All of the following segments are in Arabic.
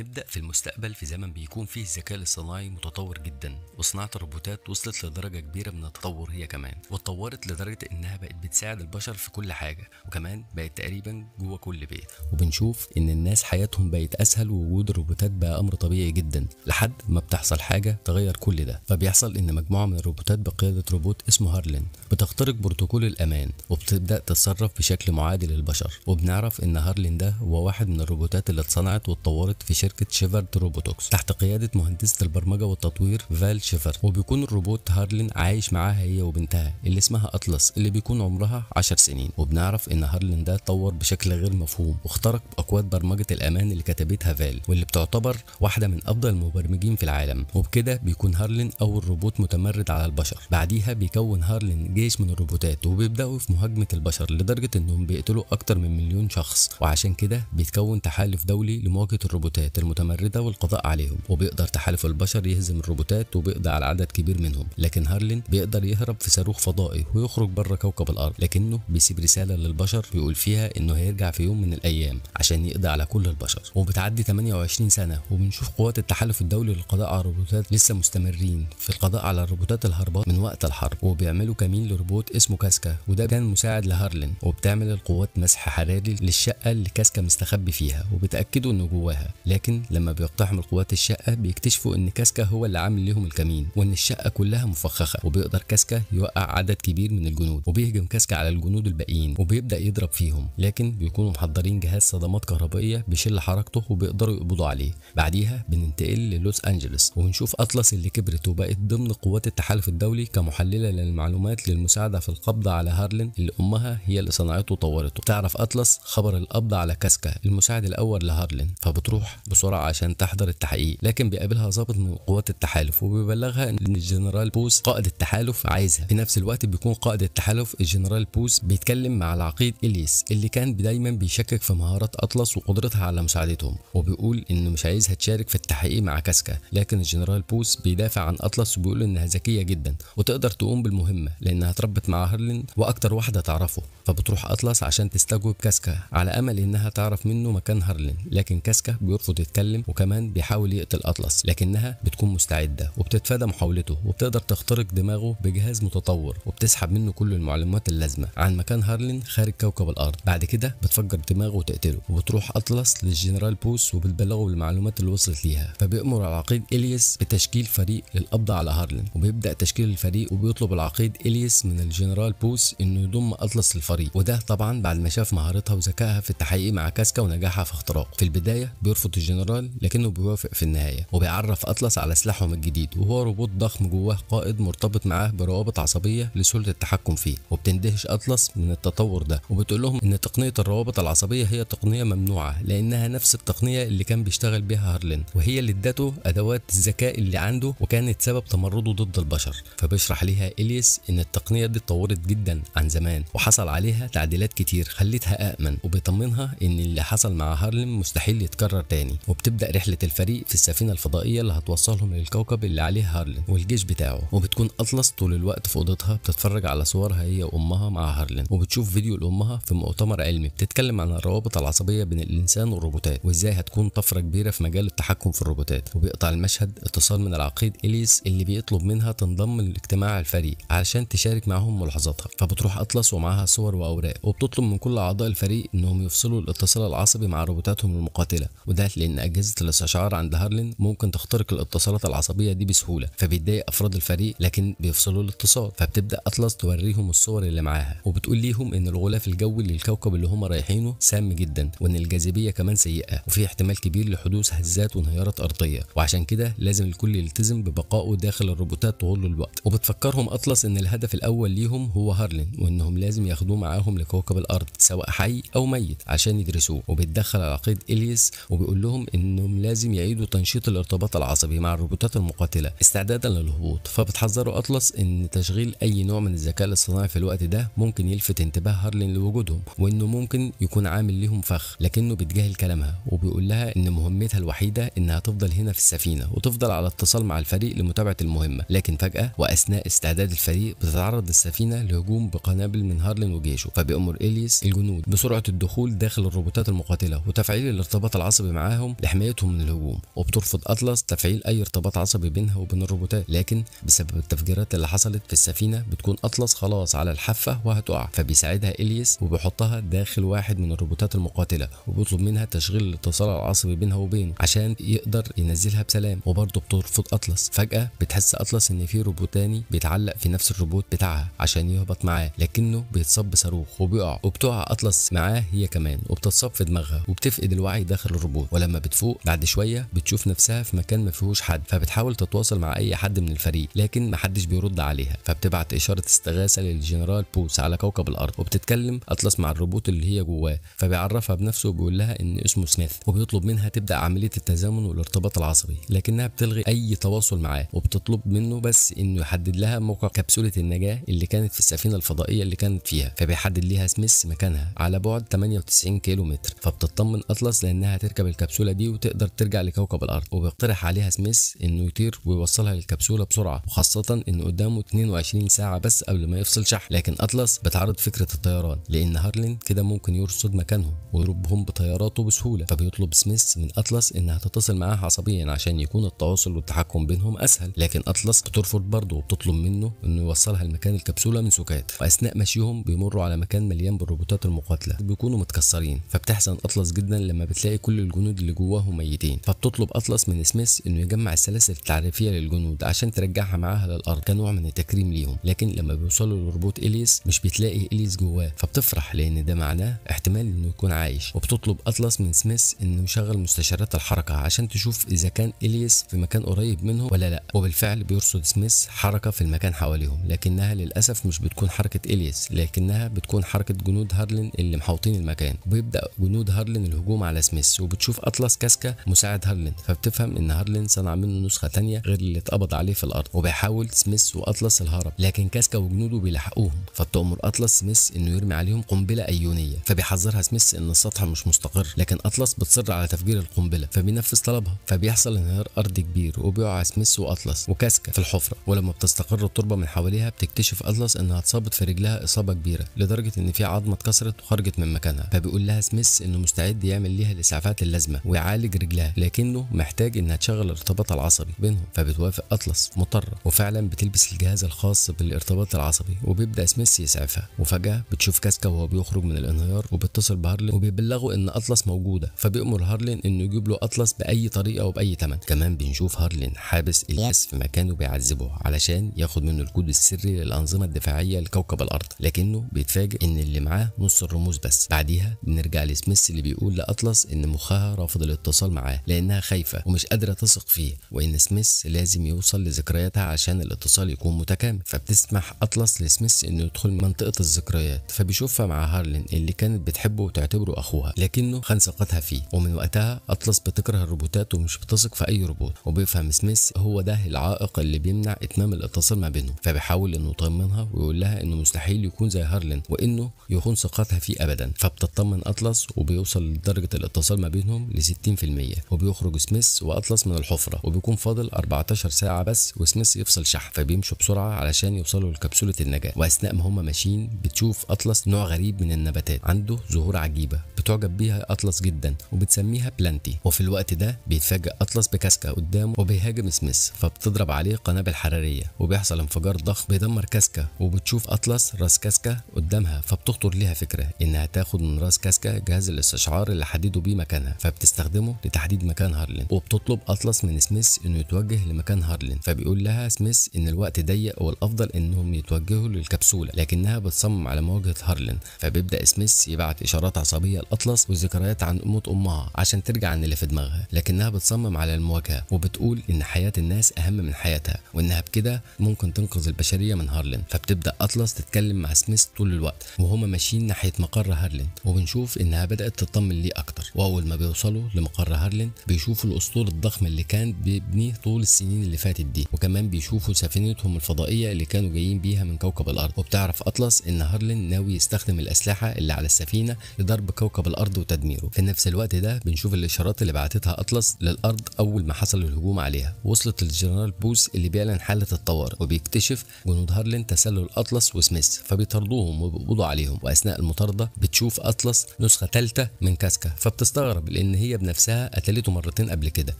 بنبدأ في المستقبل في زمن بيكون فيه الذكاء الاصطناعي متطور جدا، وصناعة الروبوتات وصلت لدرجة كبيرة من التطور هي كمان، واتطورت لدرجة انها بقت بتساعد البشر في كل حاجة، وكمان بقت تقريبا جوه كل بيت. وبنشوف ان الناس حياتهم بقت اسهل، ووجود الروبوتات بقى امر طبيعي جدا لحد ما بتحصل حاجة تغير كل ده. فبيحصل ان مجموعة من الروبوتات بقيادة روبوت اسمه هارلين بتخترق بروتوكول الامان، وبتبدأ تتصرف بشكل معادي للبشر. وبنعرف ان هارلين ده هو واحد من الروبوتات اللي اتصنعت واتطورت في شركة شيفرد روبوتوكس تحت قيادة مهندسة البرمجة والتطوير فال شيفرد. وبيكون الروبوت هارلين عايش معاها هي وبنتها اللي اسمها اطلس اللي بيكون عمرها 10 سنين. وبنعرف ان هارلين ده اتطور بشكل غير مفهوم، واخترق اكواد برمجة الامان اللي كتبتها فال، واللي بتعتبر واحدة من افضل المبرمجين في العالم. وبكده بيكون هارلين اول روبوت متمرد على البشر. بعديها بيكون هارلين جيش من الروبوتات، وبيبداوا في مهاجمة البشر لدرجة انهم بيقتلوا اكتر من 1,000,000 شخص. وعشان كده بيتكون تحالف دولي لمواجهة الروبوتات المتمردة والقضاء عليهم. وبيقدر تحالف البشر يهزم الروبوتات وبيقضي على عدد كبير منهم. لكن هارلين بيقدر يهرب في صاروخ فضائي ويخرج بره كوكب الارض، لكنه بيسيب رسالة للبشر بيقول فيها انه هيرجع في يوم من الايام عشان يقضي على كل البشر. وبتعدي 28 سنة وبنشوف قوات التحالف الدولي للقضاء على الروبوتات لسه مستمرين في القضاء على الروبوتات الهرباء من وقت الحرب. وبيعملوا كمين لروبوت اسمه كاسكا، وده كان مساعد لهارلين. وبتعمل القوات مسح حراري للشقة اللي كاسكا مستخبي فيها، وبتأكدوا انه جواها. لكن لما بيقتحم القوات الشقة بيكتشفوا ان كاسكا هو اللي عامل لهم الكمين، وان الشقة كلها مفخخة. وبيقدر كاسكا يوقع عدد كبير من الجنود، وبيهجم كاسكا على الجنود الباقيين وبيبدأ يضرب فيهم. لكن بيكونوا محضرين جهاز صدمات كهربائية بيشل حركته وبيقدروا يقبضوا عليه. بعديها بننتقل للوس انجلوس ونشوف اطلس اللي كبرت وبقت ضمن قوات التحالف الدولي كمحللة للمعلومات للمساعدة في القبض على هارلين اللي امها هي اللي صنعته وطورته. تعرف اطلس خبر القبض على كاسكا المساعد الاول لهارلين، فبتروح بسرعة عشان تحضر التحقيق. لكن بيقابلها ضابط من قوات التحالف وبيبلغها ان الجنرال بوس قائد التحالف عايزها. في نفس الوقت بيكون قائد التحالف الجنرال بوس بيتكلم مع العقيد إليس اللي كان دايما بيشكك في مهارات اطلس وقدرتها على مساعدتهم، وبيقول انه مش عايزها تشارك في التحقيق مع كاسكا. لكن الجنرال بوس بيدافع عن اطلس وبيقول انها ذكية جدا وتقدر تقوم بالمهمة لانها اتربت مع هارلين واكتر واحدة تعرفه. فبتروح اطلس عشان تستجوب كاسكا على امل انها تعرف منه مكان هارلين. لكن كاسكا بيرفض يتكلم، وكمان بيحاول يقتل اطلس، لكنها بتكون مستعدة وبتتفادى محاولته، وبتقدر تخترق دماغه بجهاز متطور وبتسحب منه كل المعلومات اللازمة عن مكان هارلين خارج كوكب الارض. بعد كده بتفجر دماغه وتقتله. وبتروح اطلس للجنرال بوس وبتبلغه بالمعلومات اللي وصلت ليها. فبيأمر العقيد إليس بتشكيل فريق للقبض على هارلين، وبيبدأ تشكيل الفريق. وبيطلب العقيد إليس من الجنرال بوس انه يضم اطلس للفريق، وده طبعا بعد ما شاف مهارتها وذكائها في التحقيق مع كاسكا ونجاحها في اختراق. في البداية بيرفض الجنرال لكنه بيوافق في النهاية، وبيعرف اطلس على سلاحهم الجديد، وهو روبوت ضخم جواه قائد مرتبط معاه بروابط عصبية لسهولة التحكم فيه. وبتندهش اطلس من التطور ده، وبتقول لهم ان تقنية الروابط العصبية هي تقنية ممنوعة لانها نفس التقنية اللي كان بيشتغل بيها هارلين، وهي اللي ادته ادوات الذكاء اللي عنده وكانت سبب تمرده ضد البشر. فبيشرح ليها إليس ان التقنية دي اتطورت جدا عن زمان وحصل عليها تعديلات كتير خلتها امن، وبيطمنها ان اللي حصل مع هارلين مستحيل يتكرر تاني. وبتبدأ رحلة الفريق في السفينة الفضائية اللي هتوصلهم للكوكب اللي عليه هارلين والجيش بتاعه. وبتكون اطلس طول الوقت في اوضتها بتتفرج على صورها هي وامها مع هارلين، وبتشوف فيديو لامها في مؤتمر علمي بتتكلم عن الروابط العصبية بين الانسان والروبوتات وازاي هتكون طفرة كبيرة في مجال التحكم في الروبوتات. وبيقطع المشهد اتصال من العقيد إليس اللي بيطلب منها تنضم لاجتماع الفريق علشان تشارك معهم ملاحظاتها. فبتروح اطلس ومعاها صور واوراق، وبتطلب من كل اعضاء الفريق انهم يفصلوا الاتصال العصبي مع روبوتاتهم المقاتلة، وده لان اجهزة الاستشعار عند هارلين ممكن تخترق الاتصالات العصبية دي بسهولة. فبيتضايق افراد الفريق لكن بيفصلوا الاتصال. فبتبدأ اطلس توريهم الصور اللي معاها، وبتقول ليهم ان الغلاف الجوي للكوكب اللي هم رايحينه سام جدا، وان الجاذبية كمان سيئة، وفي احتمال كبير لحدوث هزات وانهيارات ارضية، وعشان كده لازم الكل يلتزم ببقائه داخل الروبوتات طول الوقت. وبتفكرهم اطلس ان الهدف الاول ليهم هو هارلين، وانهم لازم ياخدوه معاهم لكوكب الارض سواء حي او ميت عشان يدرسوه. وبيتدخل العقيد إليس وبيقول لهم انهم لازم يعيدوا تنشيط الارتباط العصبي مع الروبوتات المقاتلة استعدادا للهبوط. فبتحذروا اطلس ان تشغيل اي نوع من الذكاء الاصطناعي في الوقت ده ممكن يلفت انتباه هارلين لوجودهم، وانه ممكن يكون عامل ليهم فخ. لكنه بيتجاهل كلامها وبيقول لها ان مهمتها الوحيدة انها تفضل هنا في السفينة وتفضل على اتصال مع الفريق لمتابعة المهمة. لكن فجأة واثناء استعداد الفريق بتتعرض السفينة لهجوم بقنابل من هارلين وجيشه. فبيأمر إليس الجنود بسرعة الدخول داخل الروبوتات المقاتلة وتفعيل الارتباط العصبي معاهم بتستخدمهم لحمايتهم من الهجوم، وبترفض اطلس تفعيل اي ارتباط عصبي بينها وبين الروبوتات. لكن بسبب التفجيرات اللي حصلت في السفينه بتكون اطلس خلاص على الحافه وهتقع، فبيساعدها الياس وبيحطها داخل واحد من الروبوتات المقاتله، وبيطلب منها تشغيل الاتصال العصبي بينها وبينه عشان يقدر ينزلها بسلام، وبرضه بترفض اطلس. فجاه بتحس اطلس ان في روبوت تاني بيتعلق في نفس الروبوت بتاعها عشان يهبط معاه، لكنه بيتصاب بصاروخ وبيقع، وبتقع اطلس معاه هي كمان وبتتصاب في دماغها وبتفقد الوعي داخل الروبوت. ولما بتفوق بعد شويه بتشوف نفسها في مكان ما فيهوش حد، فبتحاول تتواصل مع اي حد من الفريق لكن محدش بيرد عليها، فبتبعت اشاره استغاثه للجنرال بوس على كوكب الارض. وبتتكلم اطلس مع الروبوت اللي هي جواه، فبيعرفها بنفسه وبيقول لها ان اسمه سميث، وبيطلب منها تبدا عمليه التزامن والارتباط العصبي، لكنها بتلغي اي تواصل معاه، وبتطلب منه بس انه يحدد لها موقع كبسوله النجاه اللي كانت في السفينه الفضائيه اللي كانت فيها. فبيحدد ليها سميث مكانها على بعد 98 كيلو متر، فبتطمن اطلس لانها تركب الكبسوله دي وتقدر ترجع لكوكب الارض. وبيقترح عليها سميث انه يطير ويوصلها للكبسوله بسرعه، وخاصه ان قدامه 22 ساعه بس قبل ما يفصل شحن. لكن اطلس بتعرض فكره الطيران لان هارلين كده ممكن يرصد مكانهم ويربهم بطياراته بسهوله، فبيطلب سميث من اطلس انها تتصل معاه عصبيا عشان يكون التواصل والتحكم بينهم اسهل. لكن اطلس بترفض برضه وبتطلب منه انه يوصلها لمكان الكبسوله من سكات. واثناء مشيهم بيمروا على مكان مليان بالروبوتات المقاتله بيكونوا متكسرين، فبتحزن اطلس جدا لما بتلاقي كل الجنود اللي جواهم ميتين. فبتطلب اطلس من سميث انه يجمع السلاسل التعريفيه للجنود عشان ترجعها معاها للارض كنوع من التكريم ليهم. لكن لما بيوصلوا للروبوت اليس مش بتلاقي اليس جواه، فبتفرح لان ده معناه احتمال انه يكون عايش. وبتطلب اطلس من سميث انه يشغل مستشعرات الحركه عشان تشوف اذا كان اليس في مكان قريب منه ولا لا. وبالفعل بيرصد سميث حركه في المكان حواليهم، لكنها للاسف مش بتكون حركه اليس، لكنها بتكون حركه جنود هارلين اللي محاوطين المكان. وبيبدا جنود هارلين الهجوم على سميث، وبتشوف اطلس كاسكا مساعد هارلين، فبتفهم ان هارلين صنع منه نسخه تانية غير اللي اتقبض عليه في الارض. وبيحاول سميث واطلس الهرب، لكن كاسكا وجنوده بيلحقوهم، فبتأمر اطلس سميث انه يرمي عليهم قنبله ايونيه. فبيحذرها سميث ان السطح مش مستقر، لكن اطلس بتصر على تفجير القنبله، فبينفذ طلبها. فبيحصل انهيار ارضي كبير وبيقع سميث واطلس وكاسكا في الحفره. ولما بتستقر التربه من حواليها بتكتشف اطلس انها اتصابت في رجلها اصابه كبيره لدرجه ان في عظمه اتكسرت وخرجت من مكانها. فبيقول لها سميث انه مستعد يعمل ليها الاسعافات اللازمه ويعالج رجلها، لكنه محتاج انها تشغل الارتباط العصبي بينهم. فبتوافق اطلس مضطره، وفعلا بتلبس الجهاز الخاص بالارتباط العصبي وبيبدا سميث يسعفها. وفجاه بتشوف كاسكا وهو بيخرج من الانهيار وبيتصل بهارلين وبيبلغوا ان اطلس موجوده، فبيأمر هارلين انه يجيب له اطلس باي طريقه وباي ثمن. كمان بنشوف هارلين حابس الياس في مكانه بيعذبه علشان ياخد منه الكود السري للانظمه الدفاعيه لكوكب الارض، لكنه بيتفاجئ ان اللي معاه نص الرموز بس. بعديها بنرجع لسميث اللي بيقول لاطلس ان مخها رافض الاتصال معاه لانها خايفه ومش قادره تثق فيه، وان سميث لازم يوصل لذكرياتها عشان الاتصال يكون متكامل. فبتسمح اطلس لسميث انه يدخل منطقه الذكريات، فبيشوفها مع هارلين اللي كانت بتحبه وتعتبره اخوها، لكنه خان ثقتها فيه. ومن وقتها اطلس بتكره الروبوتات ومش بتثق في اي روبوت، وبيفهم سميث هو ده العائق اللي بيمنع اتمام الاتصال ما بينهم. فبيحاول انه يطمنها ويقول لها انه مستحيل يكون زي هارلين وانه يخون ثقتها فيه ابدا. فبتطمن اطلس وبيوصل لدرجه الاتصال ما بينهم ل 60%، وبيخرج سميث واطلس من الحفره وبيكون فاضل 14 ساعه بس وسميث يفصل شحن. فبيمشوا بسرعه علشان يوصلوا لكبسوله النجاه. واثناء ما هم ماشيين بتشوف اطلس نوع غريب من النباتات عنده زهور عجيبه بتعجب بيها اطلس جدا وبتسميها بلانتي. وفي الوقت ده بيتفاجئ اطلس بكاسكا قدامه وبيهاجم سميث، فبتضرب عليه قنابل حراريه وبيحصل انفجار ضخم بيدمر كاسكا. وبتشوف اطلس راس كاسكا قدامها، فبتخطر ليها فكره انها تاخد من راس كاسكا جهاز الاستشعار اللي حددوا بيه مكانها، فبتستخدمه لتحديد مكان هارلين. وبتطلب اطلس من سميث انه يتوجه لمكان هارلين، فبيقول لها سميث ان الوقت ضيق والافضل انهم يتوجهوا للكبسوله، لكنها بتصمم على مواجهه هارلين. فبيبدا سميث يبعت اشارات عصبيه لاطلس وذكريات عن موت امها عشان ترجع عن اللي في دماغها، لكنها بتصمم على المواجهه وبتقول ان حياه الناس اهم من حياتها وانها بكده ممكن تنقذ البشريه من هارلين. فبتبدا اطلس تتكلم مع سميث طول الوقت وهما ماشيين ناحيه مقر هارلين، وبنشوف انها بدات تطمن ليه اكتر. واول ما بيوصلوا لمقر هارلين بيشوفوا الاسطول الضخم اللي كان بيبنيه طول السنين اللي فاتت دي، وكمان بيشوفوا سفينتهم الفضائيه اللي كانوا جايين بيها من كوكب الارض. وبتعرف اطلس ان هارلين ناوي يستخدم الاسلحه اللي على السفينه لضرب كوكب الارض وتدميره. في نفس الوقت ده بنشوف الاشارات اللي بعتتها اطلس للارض اول ما حصل الهجوم عليها وصلت للجنرال بوس اللي بيعلن حاله الطوارئ، وبيكتشف جنود هارلين تسلل اطلس وسميث فبيطاردوهم وبيقبضوا عليهم. واثناء المطارده بتشوف اطلس نسخه ثالثه من كاسكا، فبتستغرب لان هي وهي بنفسها قتلته مرتين قبل كده.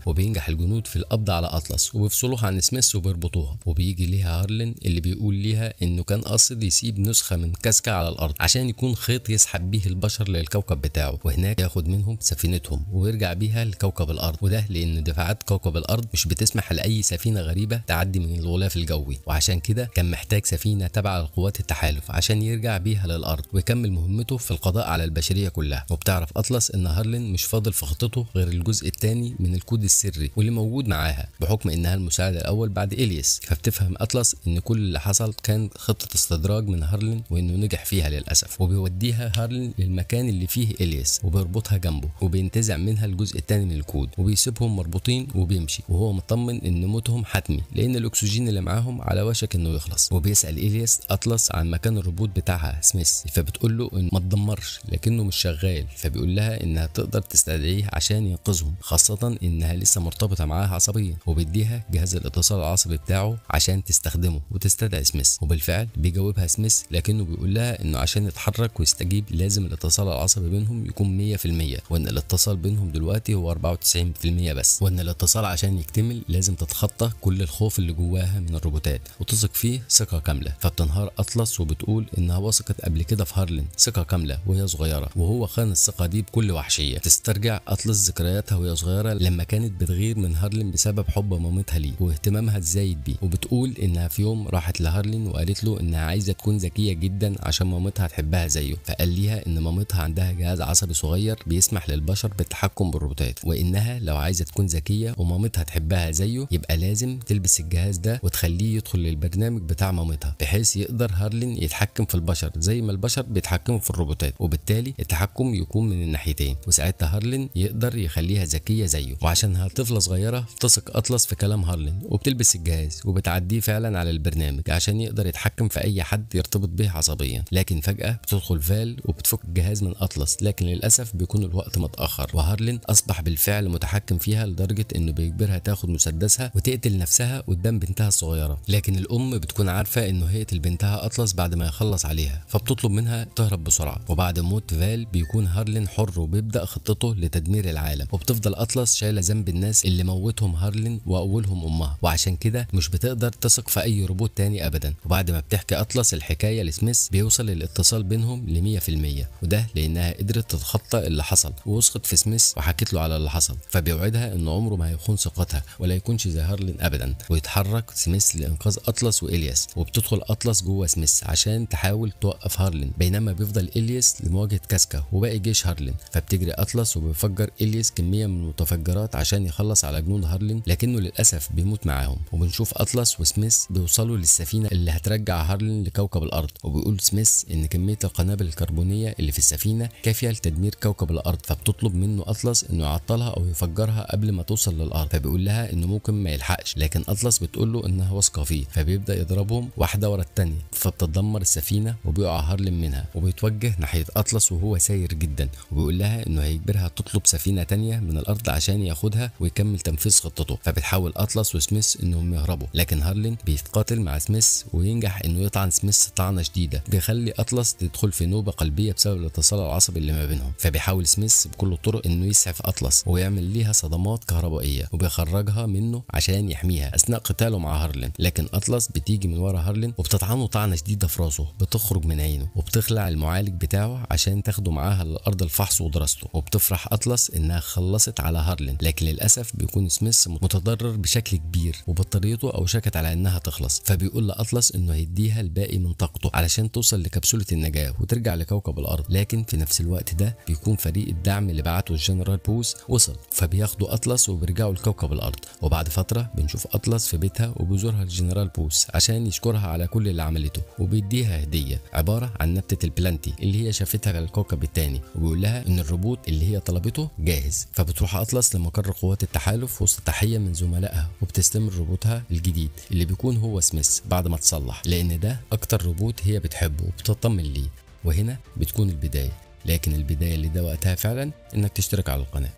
وبينجح الجنود في القبض على اطلس وبيفصلوها عن سميث وبيربطوها. وبيجي ليها هارلين اللي بيقول ليها انه كان قاصد يسيب نسخه من كاسكا على الارض عشان يكون خيط يسحب بيه البشر للكوكب بتاعه، وهناك ياخد منهم سفينتهم ويرجع بيها لكوكب الارض. وده لان دفاعات كوكب الارض مش بتسمح لاي سفينه غريبه تعدي من الغلاف الجوي، وعشان كده كان محتاج سفينه تبع لقوات التحالف عشان يرجع بيها للارض ويكمل مهمته في القضاء على البشريه كلها. وبتعرف اطلس ان هارلين مش فاضل في خطته غير الجزء الثاني من الكود السري واللي موجود معاها بحكم انها المساعد الاول بعد الياس. فبتفهم اطلس ان كل اللي حصل كان خطه استدراج من هارلين وانه نجح فيها للاسف. وبيوديها هارلين للمكان اللي فيه الياس وبيربطها جنبه وبينتزع منها الجزء الثاني من الكود وبيسيبهم مربوطين وبيمشي وهو مطمن ان موتهم حتمي لان الاكسجين اللي معاهم على وشك انه يخلص. وبيسال الياس اطلس عن مكان الربوط بتاعها سميث، فبتقول له ان ما تدمرش لكنه مش شغال. فبيقول لها انها تقدر تستدعيه عشان ينقذهم، خاصه انها لسه مرتبطه معاه عصبيا. وبيديها جهاز الاتصال العصبي بتاعه عشان تستخدمه وتستدعي سميث. وبالفعل بيجاوبها سميث لكنه بيقول لها انه عشان يتحرك ويستجيب لازم الاتصال العصبي بينهم يكون 100%، وان الاتصال بينهم دلوقتي هو 94% بس، وان الاتصال عشان يكتمل لازم تتخطى كل الخوف اللي جواها من الروبوتات وتثق فيه ثقه كامله. فبتنهار اطلس وبتقول انها وثقت قبل كده في هارلين ثقه كامله وهي صغيره، وهو خان الثقه دي بكل وحشيه. تسترجع اطلس ذكرياتها وهي صغيره لما كانت بتغير من هارلين بسبب حب مامتها ليه واهتمامها الزايد بيه. وبتقول انها في يوم راحت لهارلين وقالت له انها عايزه تكون ذكيه جدا عشان مامتها تحبها زيه. فقال ليها ان مامتها عندها جهاز عصبي صغير بيسمح للبشر بالتحكم بالروبوتات، وانها لو عايزه تكون ذكيه ومامتها تحبها زيه يبقى لازم تلبس الجهاز ده وتخليه يدخل للبرنامج بتاع مامتها بحيث يقدر هارلين يتحكم في البشر زي ما البشر بيتحكموا في الروبوتات، وبالتالي التحكم يكون من الناحيتين. وساعتها هارلين يقدر يخليها ذكيه زيه. وعشانها طفله صغيره تثق اطلس في كلام هارلين وبتلبس الجهاز وبتعديه فعلا على البرنامج عشان يقدر يتحكم في اي حد يرتبط به عصبيا. لكن فجاه بتدخل فال وبتفك الجهاز من اطلس، لكن للاسف بيكون الوقت متاخر وهارلين اصبح بالفعل متحكم فيها لدرجه انه بيجبرها تاخد مسدسها وتقتل نفسها قدام بنتها الصغيره. لكن الام بتكون عارفه انه هيقتل بنتها اطلس بعد ما يخلص عليها، فبتطلب منها تهرب بسرعه. وبعد موت فال بيكون هارلين حر وبيبدا خطته لتدمير العالم. وبتفضل اطلس شايله ذنب الناس اللي موتهم هارلين واولهم امها، وعشان كده مش بتقدر تثق في اي روبوت تاني ابدا. وبعد ما بتحكي اطلس الحكايه لسميث بيوصل الاتصال بينهم ل 100%، وده لانها قدرت تتخطى اللي حصل ووثقت في سميث وحكت له على اللي حصل. فبيوعدها انه عمره ما هيخون ثقتها ولا يكونش زي هارلين ابدا. ويتحرك سميث لانقاذ اطلس والياس، وبتدخل اطلس جوه سميث عشان تحاول توقف هارلين، بينما بيفضل الياس لمواجهه كاسكا وباقي جيش هارلين. فبتجري اطلس وبيفجر الياس كميه من المتفجرات عشان يخلص على جنود هارلين، لكنه للاسف بيموت معاهم. وبنشوف اطلس وسميث بيوصلوا للسفينه اللي هترجع هارلين لكوكب الارض. وبيقول سميث ان كميه القنابل الكربونيه اللي في السفينه كافيه لتدمير كوكب الارض، فبتطلب منه اطلس انه يعطلها او يفجرها قبل ما توصل للارض. فبيقول لها انه ممكن ما يلحقش، لكن اطلس بتقول له انها واثقه فيه. فبيبدا يضربهم واحده ورا الثانيه، فبتتدمر السفينه وبيقع هارلين منها وبيتوجه ناحيه اطلس وهو ساير جدا. وبيقول لها انه هيجبرها تطلب سفينه ثانيه من الارض عشان ياخدها ويكمل تنفيذ خطته. فبتحاول اطلس وسميث انهم يهربوا، لكن هارلين بيتقاتل مع سميث وينجح انه يطعن سميث طعنه شديده بيخلي اطلس تدخل في نوبه قلبيه بسبب الاتصال العصبي اللي ما بينهم. فبيحاول سميث بكل الطرق انه يسعف اطلس ويعمل ليها صدمات كهربائيه وبيخرجها منه عشان يحميها اثناء قتاله مع هارلين. لكن اطلس بتيجي من ورا هارلين وبتطعنه طعنه شديده في راسه بتخرج من عينه، وبتخلع المعالج بتاعه عشان تاخده معاها لارض الفحص ودراسته. وبتفرح اطلس انها خلصت على هارلين، لكن للاسف بيكون سميث متضرر بشكل كبير وبطاريته اوشكت على انها تخلص. فبيقول لاطلس انه هيديها الباقي من طاقته علشان توصل لكبسوله النجاه وترجع لكوكب الارض. لكن في نفس الوقت ده بيكون فريق الدعم اللي بعته الجنرال بوس وصل، فبياخدوا اطلس وبيرجعوا لكوكب الارض. وبعد فتره بنشوف اطلس في بيتها وبيزورها الجنرال بوس عشان يشكرها على كل اللي عملته، وبيديها هديه عباره عن نبته البلانتي اللي هي شافتها على الكوكب الثاني، وبيقول لها ان الروبوت اللي هي طلبته جاهز. فبتروح اطلس لمقر قوات التحالف وسط تحيه من زملائها وبتستلم روبوتها الجديد اللي بيكون هو سميث بعد ما تصلح، لان ده اكتر روبوت هي بتحبه وبتطمن ليه. وهنا بتكون البدايه، لكن البدايه اللي ده وقتها فعلا انك تشترك على القناه.